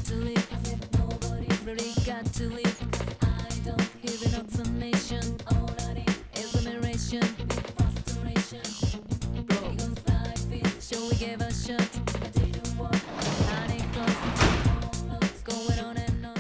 to live as if nobody really got to live. I don't hear an automation. All I need is admiration with frustration. Bro, because life is sure we gave a shot. I didn't want and it goes going on and on.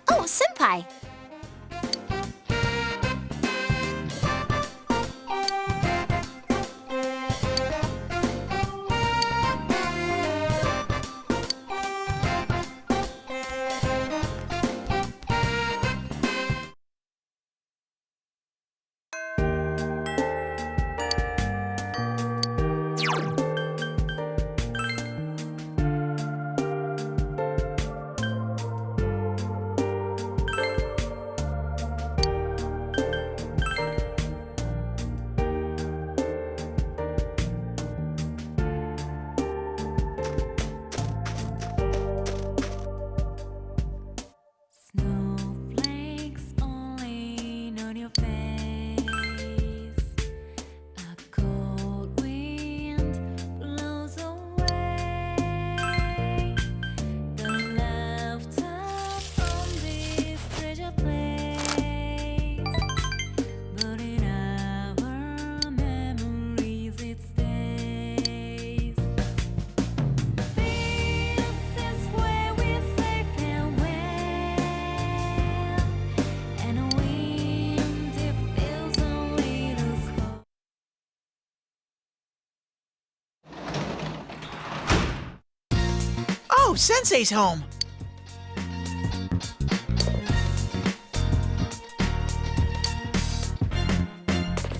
Oh, senpai! Snowflakes falling on your face. A cold wind blows away the laughter from this treasure place. But in our memories it stays. This is where we say farewell, and a wind it feels a little cold. Oh, Sensei's home!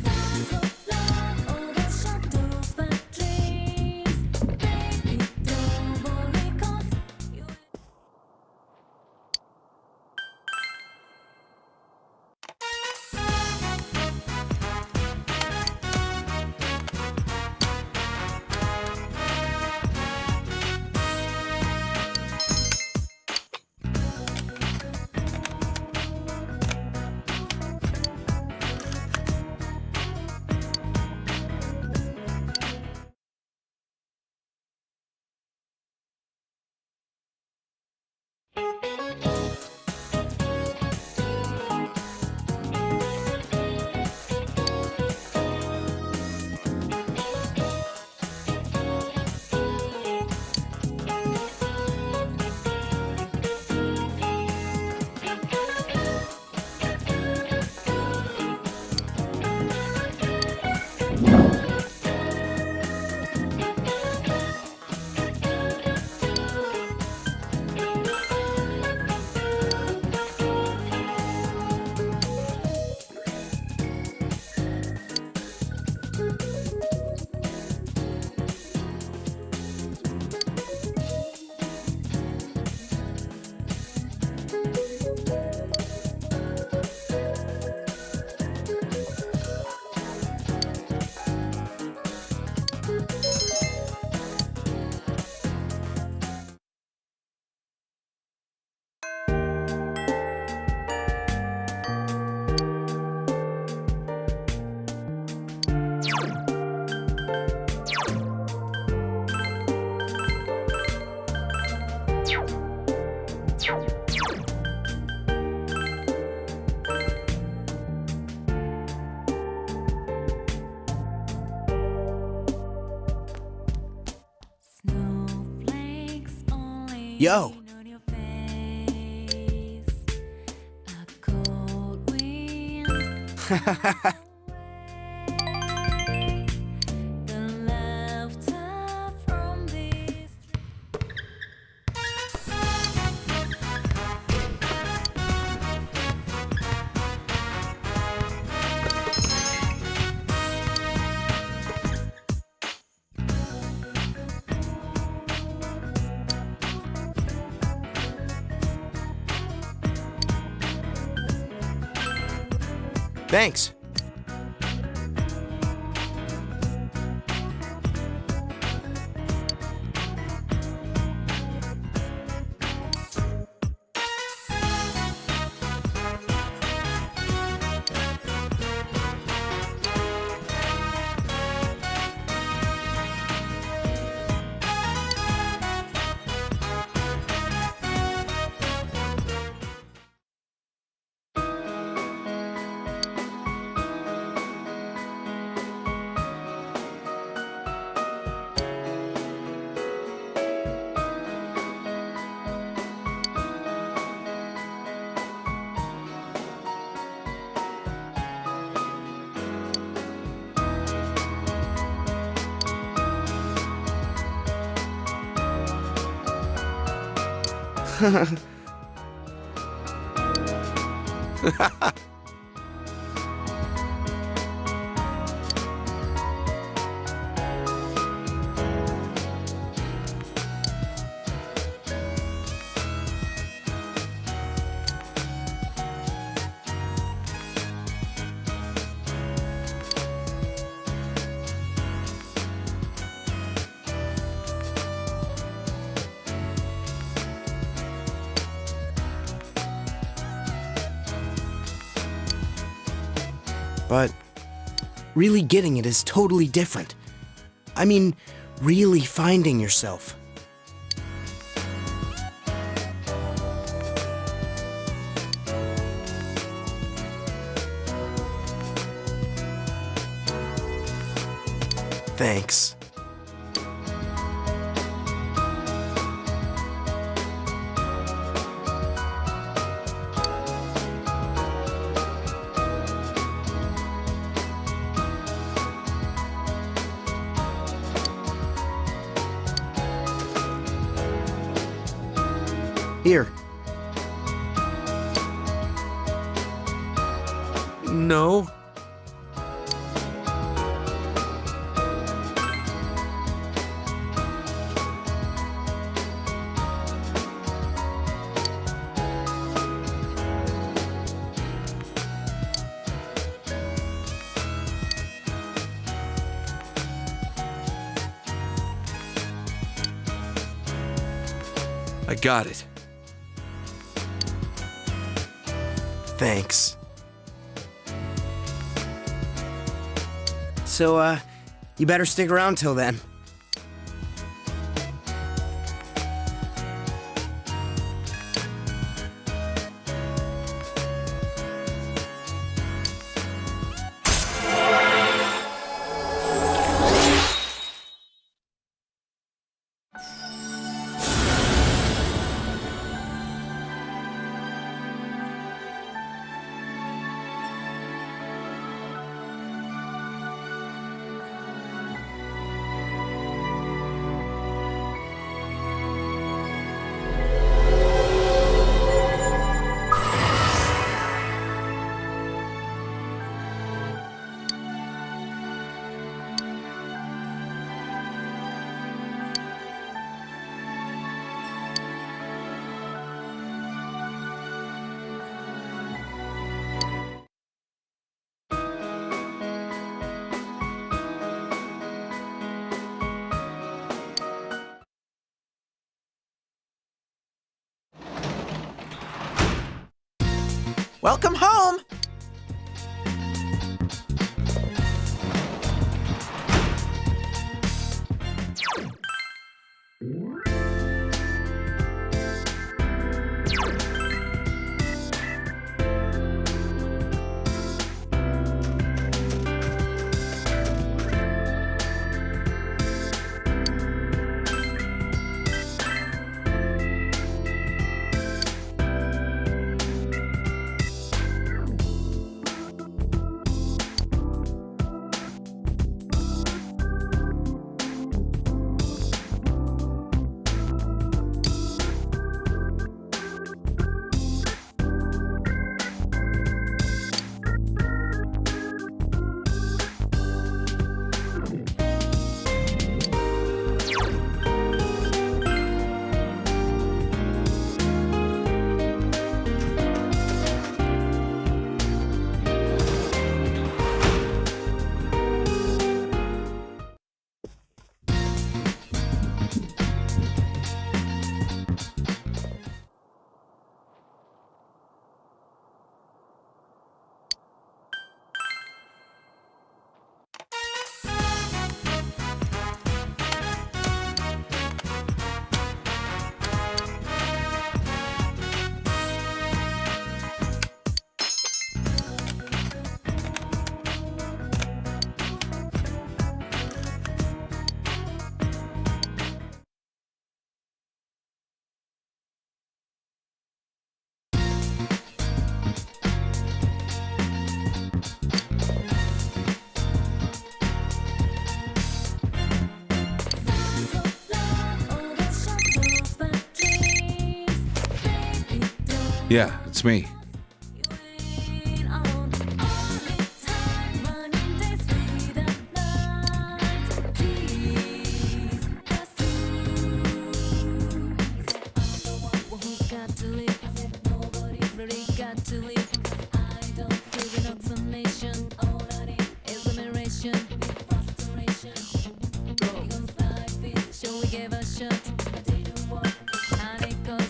Signs of love, all the shadows but dreams. Baby, don't worry 'cause you. Yo. on your face. A cold wind away. The laughter from this. Thanks. But really getting it is totally different. I mean, really finding yourself. Thanks. Here. No. I got it. Thanks. So, you better stick around till then. Welcome home! Yeah, it's me. Shall we give a shot? I didn't want and it goes.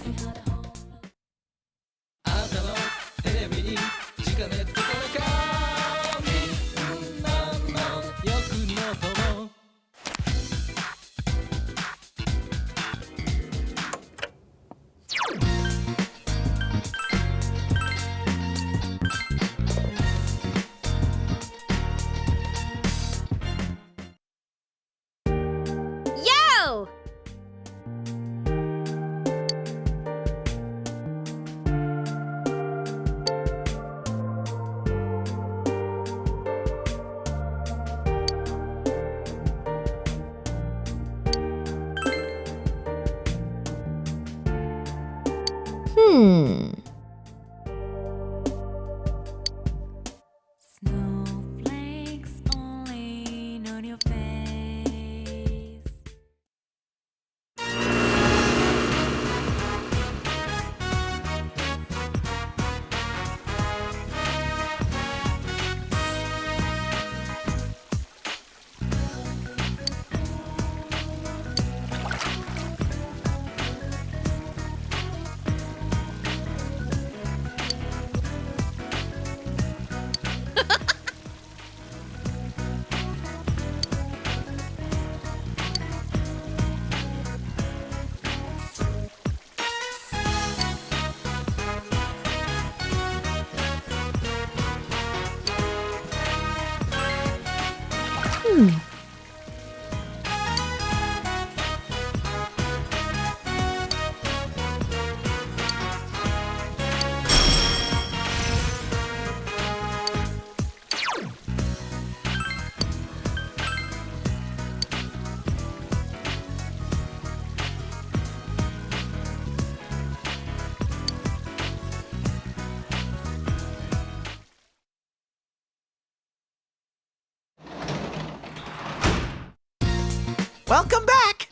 あなたのテレビにしかめっこれかみんなの欲の友 Yo! Snowflakes only on your face. Welcome back!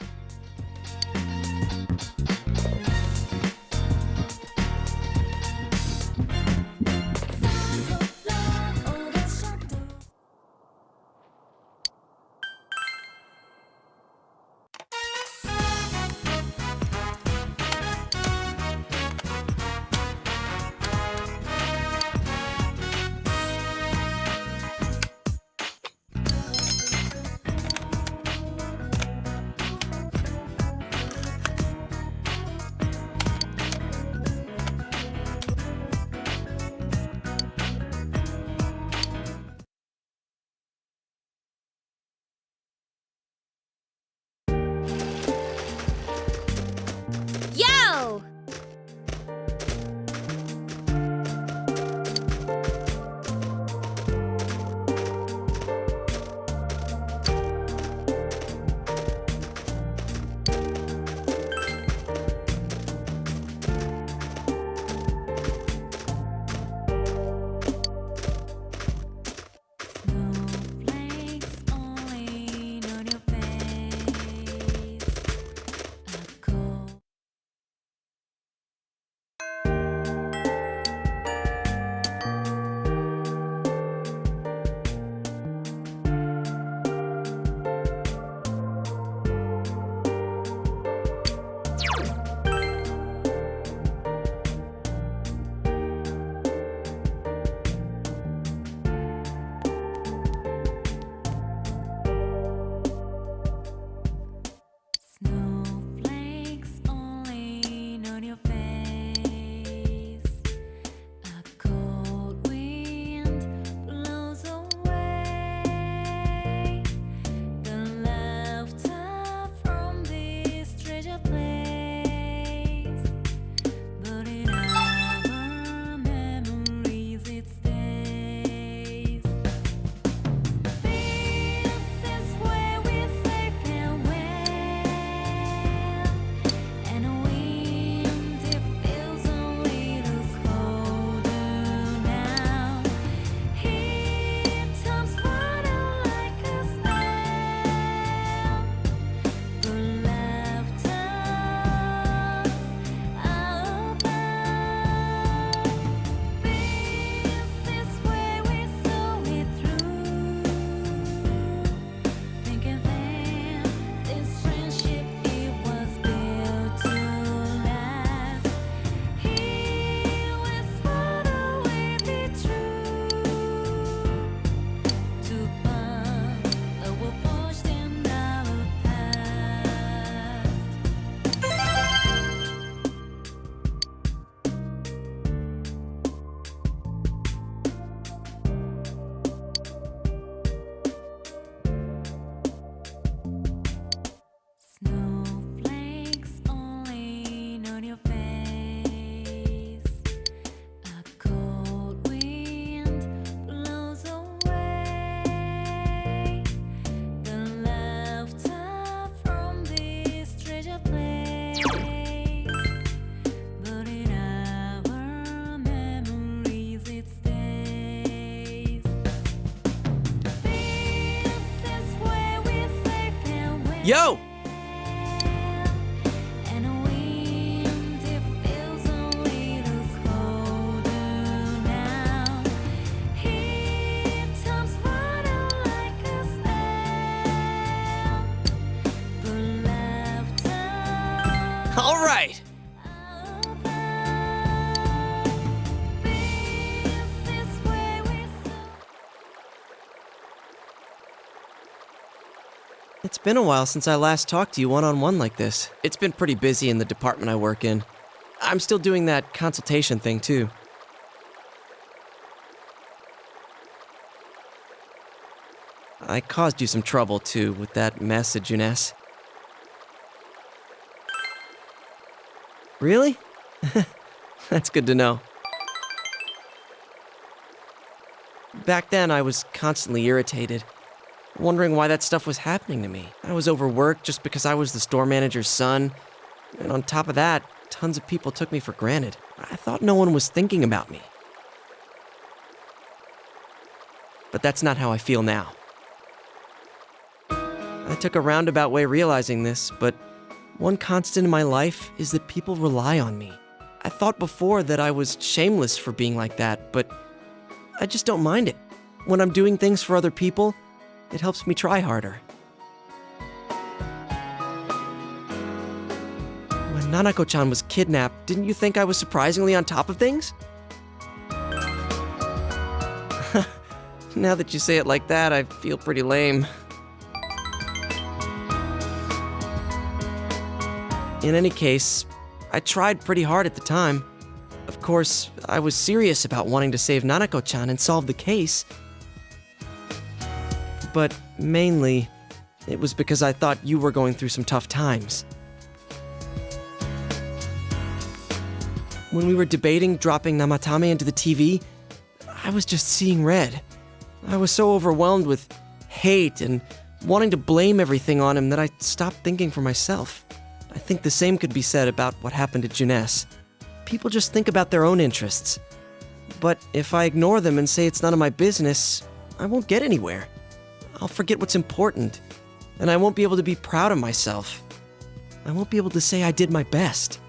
Yo! And a wind, it feels a little colder now. Heat comes running like a spell. But laughter All right! this is where we It's been a while since I last talked to you one-on-one like this. It's been pretty busy in the department I work in. I'm still doing that consultation thing, too. I caused you some trouble, too, with that mess at Juness. Really? That's good to know. Back then, I was constantly irritated, wondering why that stuff was happening to me. I was overworked just because I was the store manager's son, and on top of that, tons of people took me for granted. I thought no one was thinking about me. But that's not how I feel now. I took a roundabout way realizing this, but one constant in my life is that people rely on me. I thought before that I was shameless for being like that, but I just don't mind it. When I'm doing things for other people, it helps me try harder. When Nanako-chan was kidnapped, didn't you think I was surprisingly on top of things? Now that you say it like that, I feel pretty lame. In any case, I tried pretty hard at the time. Of course, I was serious about wanting to save Nanako-chan and solve the case. But mainly, it was because I thought you were going through some tough times. When we were debating dropping Namatame into the TV, I was just seeing red. I was so overwhelmed with hate and wanting to blame everything on him that I stopped thinking for myself. I think the same could be said about what happened at Juness. People just think about their own interests. But if I ignore them and say it's none of my business, I won't get anywhere. I'll forget what's important, and I won't be able to be proud of myself. I won't be able to say I did my best.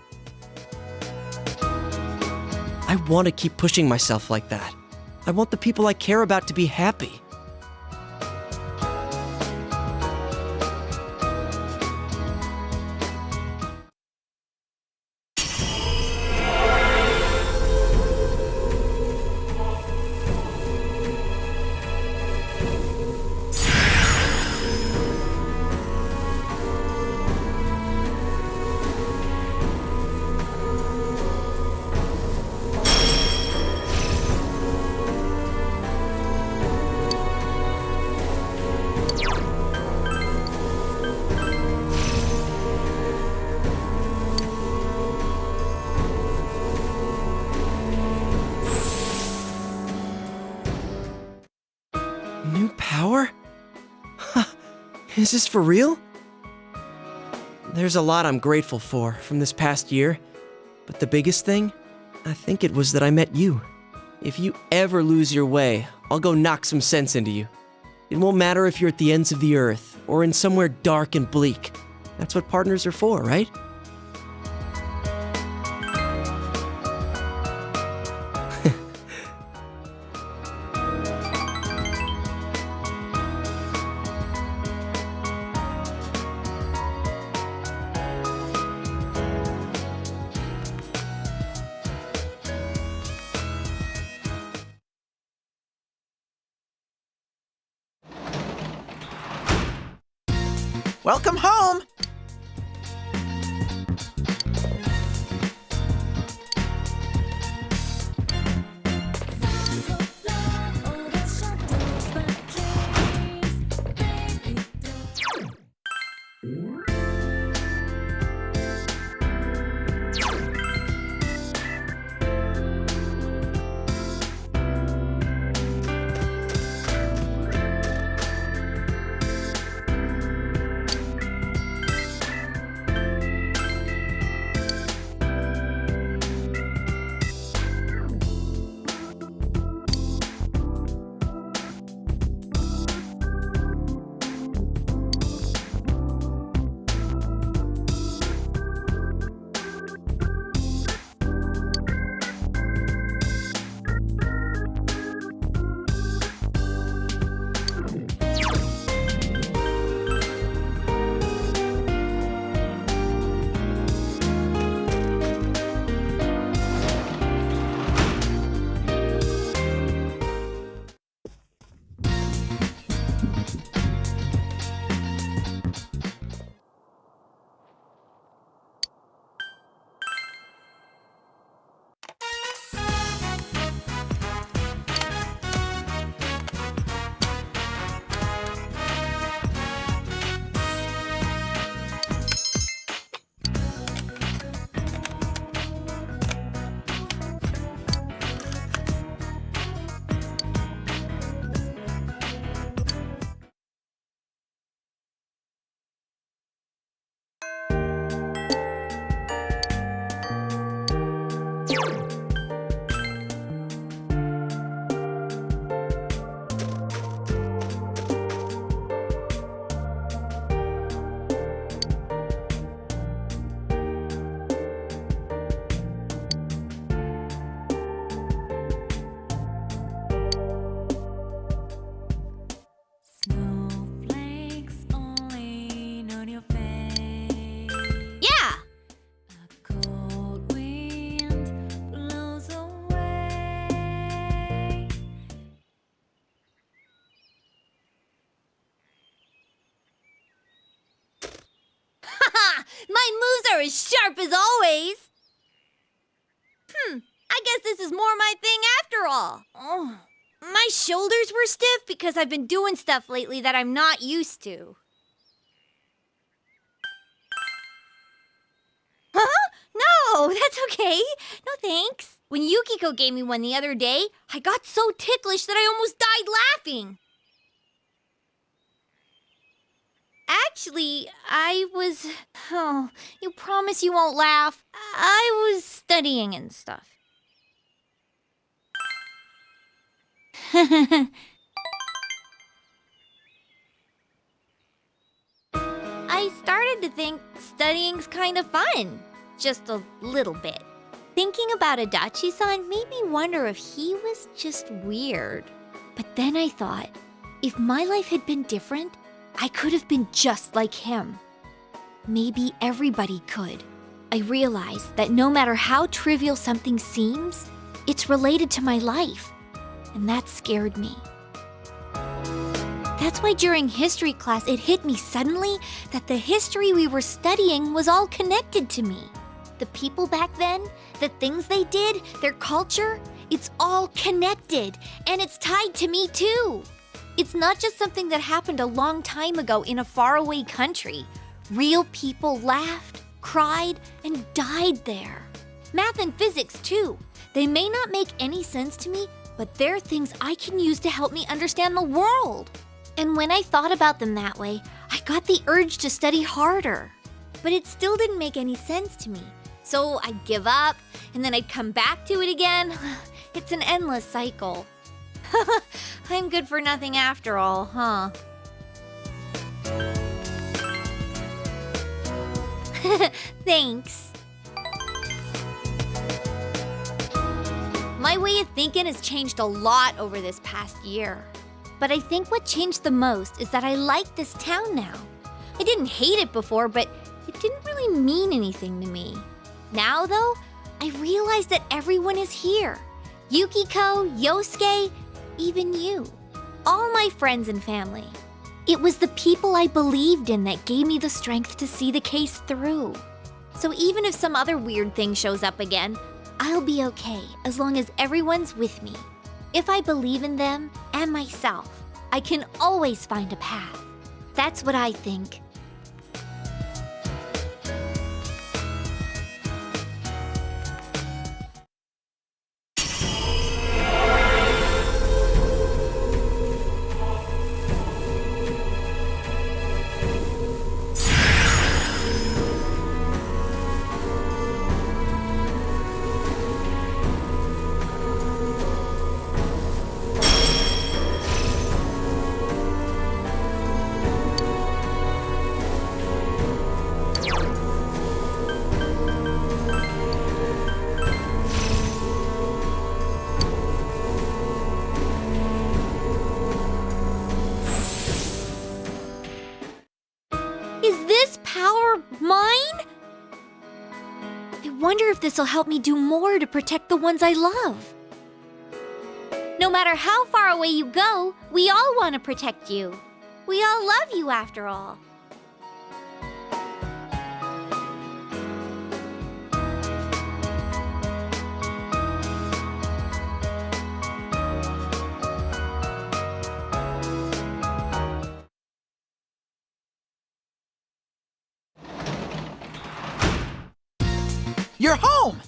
I want to keep pushing myself like that. I want the people I care about to be happy. New power? Is this for real? There's a lot I'm grateful for from this past year, but the biggest thing, I think it was that I met you. If you ever lose your way, I'll go knock some sense into you. It won't matter if you're at the ends of the earth or in somewhere dark and bleak. That's what partners are for, right? Welcome home! as sharp as always. I guess this is more my thing after all. Oh, my shoulders were stiff because I've been doing stuff lately that I'm not used to. Huh? No, that's okay. No thanks. When Yukiko gave me one the other day, I got so ticklish that I almost died laughing. Actually, Oh, you promise you won't laugh? I was studying and stuff. I started to think studying's kind of fun. Just a little bit. Thinking about Adachi-san made me wonder if he was just weird. But then I thought, if my life had been different, I could have been just like him. Maybe everybody could. I realized that no matter how trivial something seems, it's related to my life. And that scared me. That's why during history class it hit me suddenly that the history we were studying was all connected to me. The people back then, the things they did, their culture, it's all connected, and it's tied to me too. It's not just something that happened a long time ago in a faraway country. Real people laughed, cried, and died there. Math and physics too. They may not make any sense to me, but they're things I can use to help me understand the world. And when I thought about them that way, I got the urge to study harder. But it still didn't make any sense to me. So I'd give up, and then I'd come back to it again. It's an endless cycle. I'm good for nothing after all, huh? Thanks. My way of thinking has changed a lot over this past year. But I think what changed the most is that I like this town now. I didn't hate it before, but it didn't really mean anything to me. Now, though, I realize that everyone is here. Yukiko, Yosuke, even you. All my friends and family. It was the people I believed in that gave me the strength to see the case through. So even if some other weird thing shows up again, I'll be okay as long as everyone's with me. If I believe in them and myself, I can always find a path. That's what I think. Is this power mine? I wonder if this'll help me do more to protect the ones I love. No matter how far away you go, we all want to protect you. We all love you after all. You're home!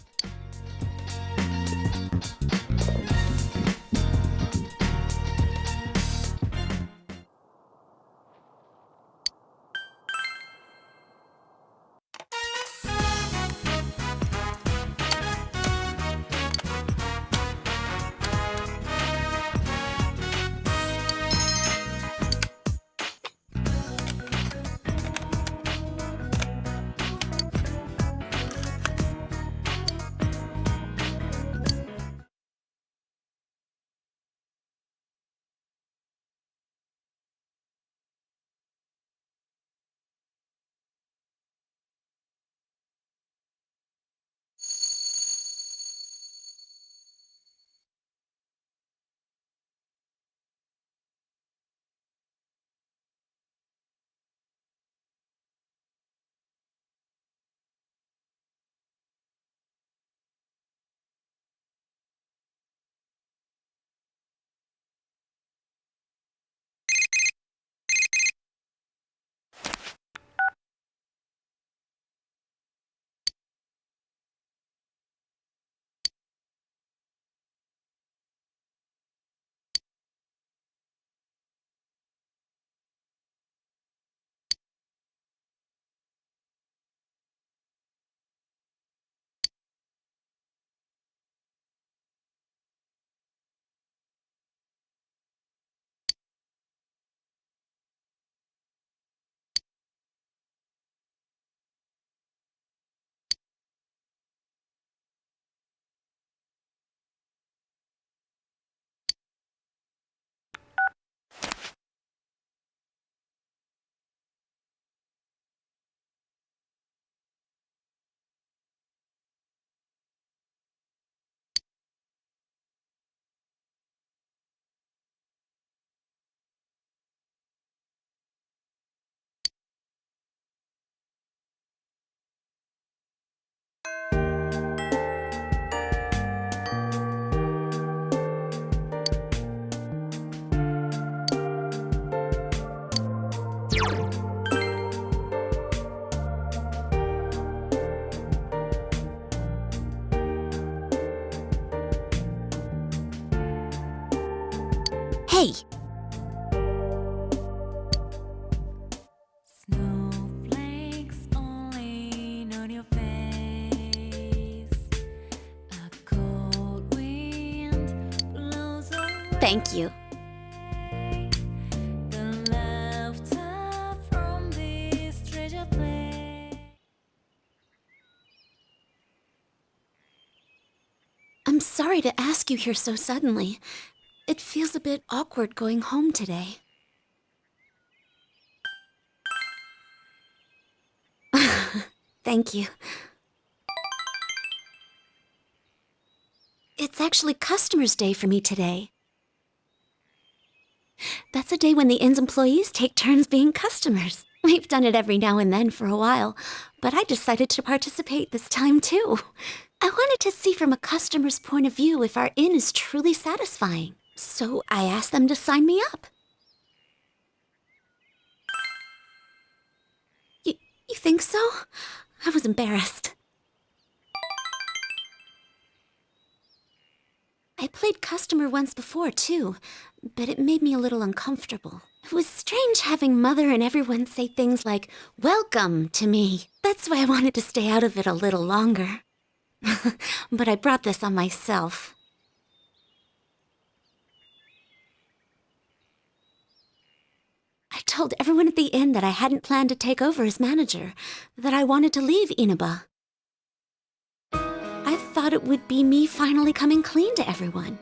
Hey, Snowflakes only on your face. A cold wind blows away thank you. the laughter from this treasure place. I'm sorry to ask you here so suddenly. It feels a bit awkward going home today. Thank you. It's actually Customers' Day for me today. That's a day when the inn's employees take turns being customers. We've done it every now and then for a while, but I decided to participate this time too. I wanted to see from a customer's point of view if our inn is truly satisfying, so I asked them to sign me up. You think so? I was embarrassed. I played customer once before, too, but it made me a little uncomfortable. It was strange having Mother and everyone say things like, "Welcome" to me. That's why I wanted to stay out of it a little longer. But I brought this on myself. I told everyone at the inn that I hadn't planned to take over as manager, that I wanted to leave Inaba. I thought it would be me finally coming clean to everyone.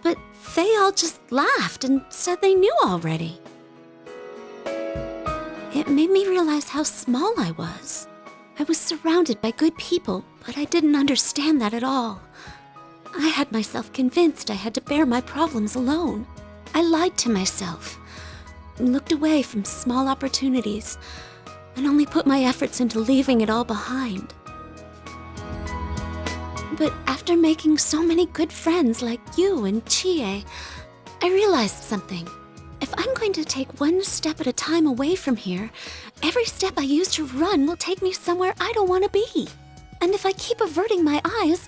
But they all just laughed and said they knew already. It made me realize how small I was. I was surrounded by good people, but I didn't understand that at all. I had myself convinced I had to bear my problems alone. I lied to myself, looked away from small opportunities, and only put my efforts into leaving it all behind. But after making so many good friends like you and Chie, I realized something. If I'm going to take one step at a time away from here, every step I use to run will take me somewhere I don't want to be. And if I keep averting my eyes,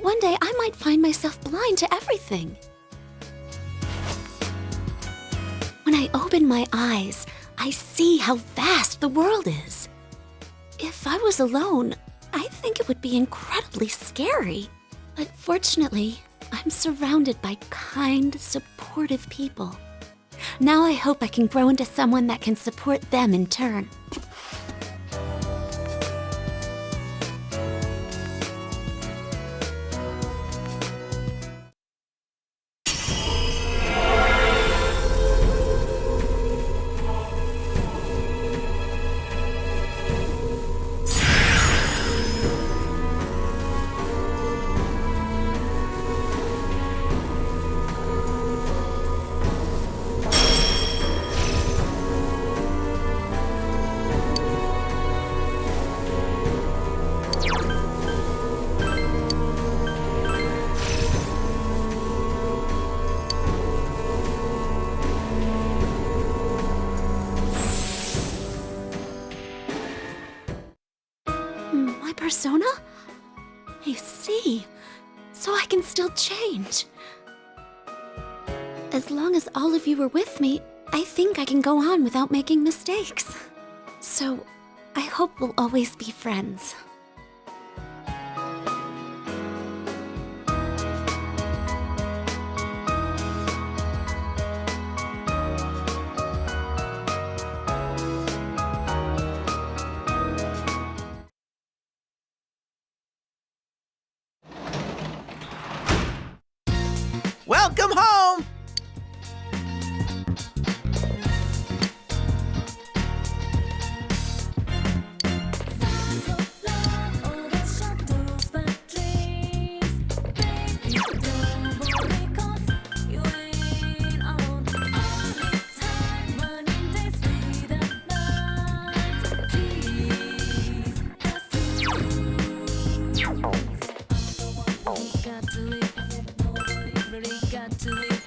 one day I might find myself blind to everything. When I open my eyes, I see how vast the world is. If I was alone, I think it would be incredibly scary. But fortunately, I'm surrounded by kind, supportive people. Now I hope I can grow into someone that can support them in turn. My persona? I see. So I can still change. As long as all of you are with me, I think I can go on without making mistakes. So, I hope we'll always be friends. Welcome home! Signs of love, all the shadows but dreams. Baby, don't worry 'cause you ain't alone. Only time, running days without nights. Please, that's true. I'm the one who's got to live. Nobody's really got to live.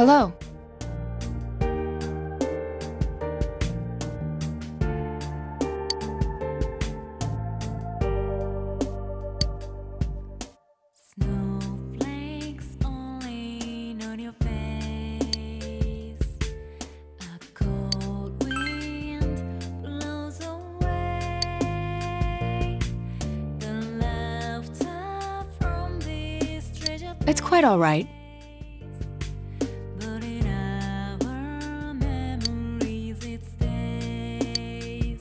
Hello. Snowflakes only on your face. A cold wind blows away the laughter from this treasure. It's quite all right. But in our memories it stays.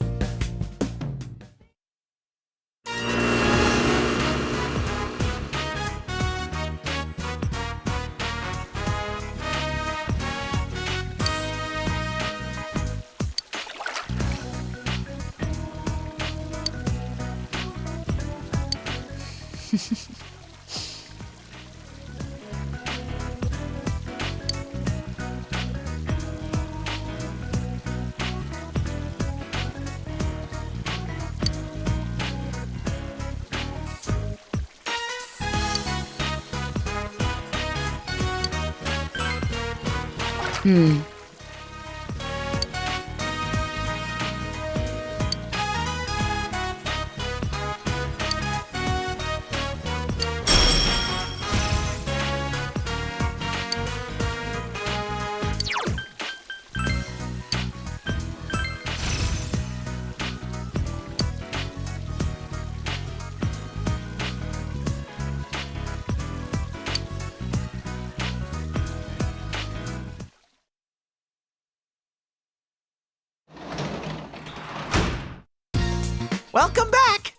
Welcome back.